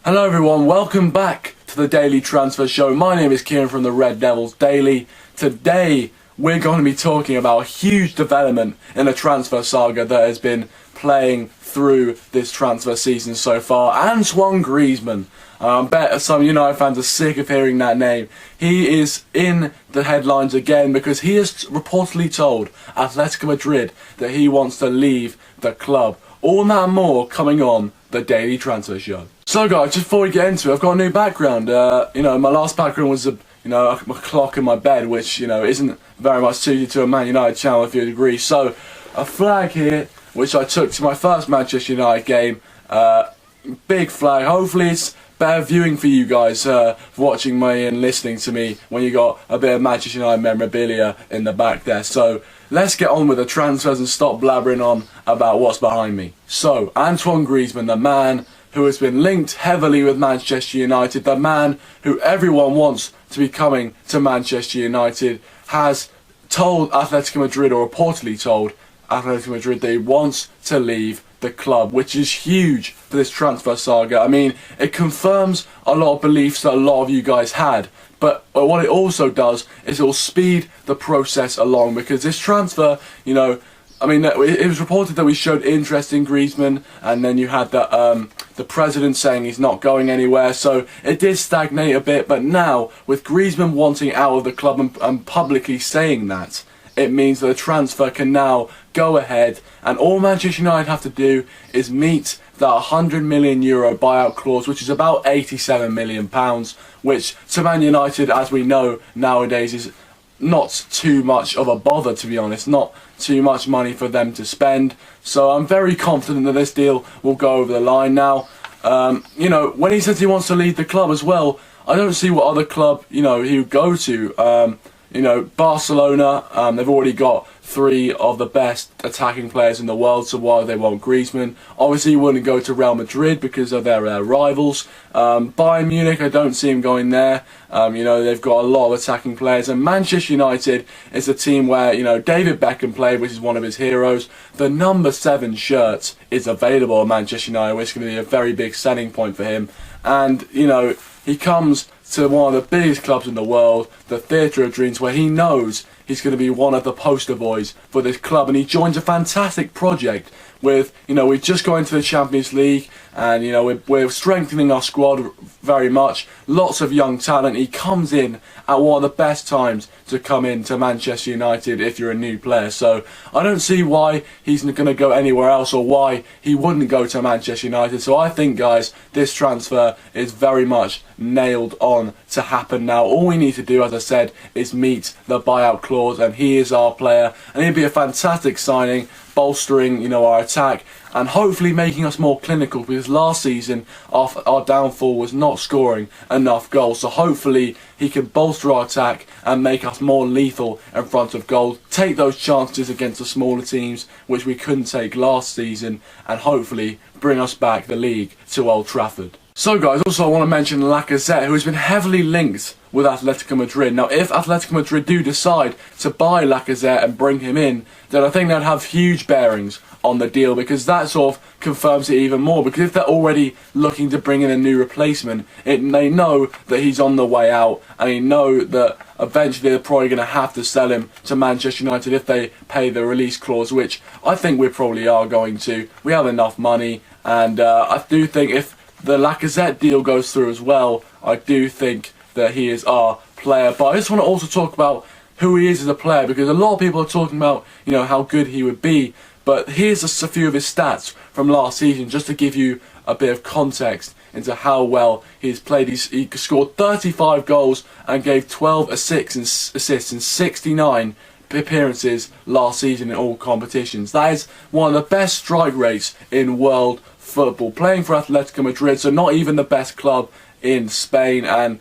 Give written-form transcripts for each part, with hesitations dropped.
Hello everyone, welcome back to the Daily Transfer Show. My name is Kieran from the Red Devils Daily. Today we're going to be talking about a huge development in the transfer saga that has been playing through this transfer season so far. Antoine Griezmann. I bet some United fans are sick of hearing that name. He is in the headlines again because he has reportedly told Atletico Madrid that he wants to leave the club. All that and more coming on the Daily Transfer Show. So guys, just before we get into it, I've got a new background. My last background was a clock in my bed, which isn't very much suited to a Man United channel, if you'd agree. So a flag here, which I took to my first Manchester United game. Big flag. Hopefully it's better viewing for you guys watching me and listening to me when you got a bit of Manchester United memorabilia in the back there. So let's get on with the transfers and stop blabbering on about what's behind me. So Antoine Griezmann, the man who has been linked heavily with Manchester United, the man who everyone wants to be coming to Manchester United, has told Atletico Madrid, or reportedly told Atletico Madrid, that he wants to leave the club, which is huge for this transfer saga. I mean, it confirms a lot of beliefs that a lot of you guys had, but what it also does is it will speed the process along, because this transfer, it was reported that we showed interest in Griezmann, and then you had the president saying he's not going anywhere, so it did stagnate a bit. But now, with Griezmann wanting out of the club and publicly saying that, it means that the transfer can now go ahead, and all Manchester United have to do is meet that €100 million buyout clause, which is about £87 million, which to Man United, as we know nowadays, is not too much of a bother, to be honest, not too much money for them to spend. So I'm very confident that this deal will go over the line now. When he says he wants to leave the club as well, I don't see what other club he would go to. Barcelona, they've already got three of the best attacking players in the world, so why they want Griezmann? Obviously he wouldn't go to Real Madrid because of their rivals. Bayern Munich, I don't see him going there. They've got a lot of attacking players, and Manchester United is a team where David Beckham played, which is one of his heroes. The number 7 shirt is available at Manchester United, which is going to be a very big selling point for him. And he comes to one of the biggest clubs in the world, the Theatre of Dreams, where he knows he's going to be one of the poster boys for this club, and he joins a fantastic project with, we've just got into the Champions League, and we're strengthening our squad very much, lots of young talent. He comes in at one of the best times to come into Manchester United if you're a new player, so I don't see why he's going to go anywhere else, or why he wouldn't go to Manchester United. So I think, guys, this transfer is very much nailed on to happen now. All we need to do, as I said, is meet the buyout clause, and he is our player, and he'd be a fantastic signing, bolstering our attack and hopefully making us more clinical, because last season our downfall was not scoring enough goals. So hopefully he can bolster our attack and make us more lethal in front of goal, take those chances against the smaller teams which we couldn't take last season, and hopefully bring us back the league to Old Trafford. So guys, also I want to mention Lacazette, who has been heavily linked with Atletico Madrid. Now if Atletico Madrid do decide to buy Lacazette and bring him in, then I think that'd have huge bearings on the deal, because that sort of confirms it even more. Because if they're already looking to bring in a new replacement, they know that he's on the way out, and they know that eventually they're probably going to have to sell him to Manchester United if they pay the release clause, which I think we probably are going to. We have enough money, and I do think if the Lacazette deal goes through as well, I do think that he is our player. But I just want to also talk about who he is as a player, because a lot of people are talking about how good he would be. But here's a few of his stats from last season, just to give you a bit of context into how well he's played. He scored 35 goals and gave 12 assists in 69 appearances last season in all competitions. That is one of the best strike rates in world football, playing for Atletico Madrid, so not even the best club in Spain, and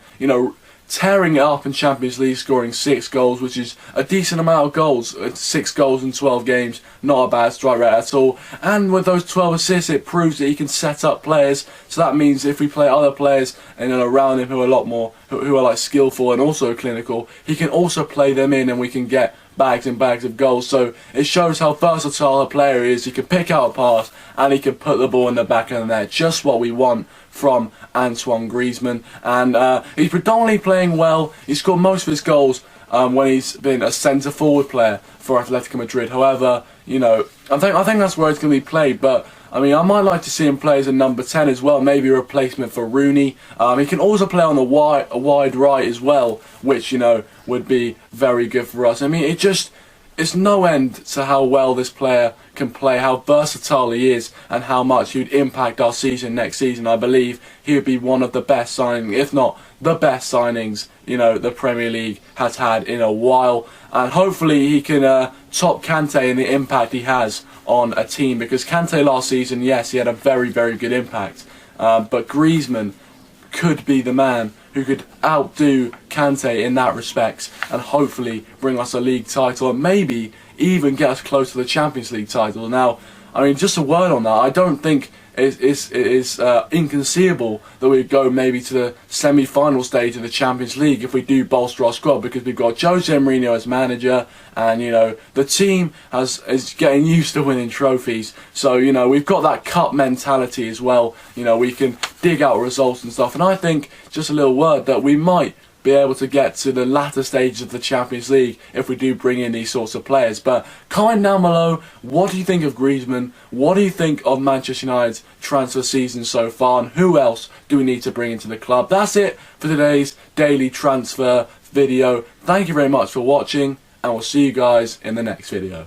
tearing it up in Champions League, scoring 6 goals, which is a decent amount of goals. 6 goals in 12 games, not a bad strike rate at all. And with those 12 assists, it proves that he can set up players. So that means if we play other players and around him who are a lot more, who are like skillful and also clinical, he can also play them in, and we can get bags and bags of goals. So it shows how versatile a player he is. He can pick out a pass and he can put the ball in the back of the net. Just what we want from Antoine Griezmann. And he's predominantly playing well. He scored most of his goals when he's been a centre forward player for Atletico Madrid. However, you know, I think that's where he's going to be played. But I mean, I might like to see him play as a number 10 as well, maybe a replacement for Rooney. He can also play on the wide right as well, which, you know, would be very good for us. I mean, it's no end to how well this player can play, how versatile he is, and how much he'd impact our season next season. I believe he would be one of the best signings, if not the best signings, you know, the Premier League has had in a while. And hopefully he can top Kante in the impact he has on a team, because Kante last season, yes, he had a very, very good impact, but Griezmann could be the man who could outdo Kante in that respect, and hopefully bring us a league title, and maybe even get us close to the Champions League title. Now, I mean, just a word on that, I don't think it is inconceivable that we go maybe to the semi-final stage of the Champions League if we do bolster our squad, because we've got Jose Mourinho as manager, and you know, the team is getting used to winning trophies. So you know, we've got that cup mentality as well. You know, we can dig out results and stuff, and I think, just a little word, that we might be able to get to the latter stages of the Champions League if we do bring in these sorts of players. But comment down below, what do you think of Griezmann? What do you think of Manchester United's transfer season so far? And who else do we need to bring into the club? That's it for today's daily transfer video. Thank you very much for watching, and we'll see you guys in the next video.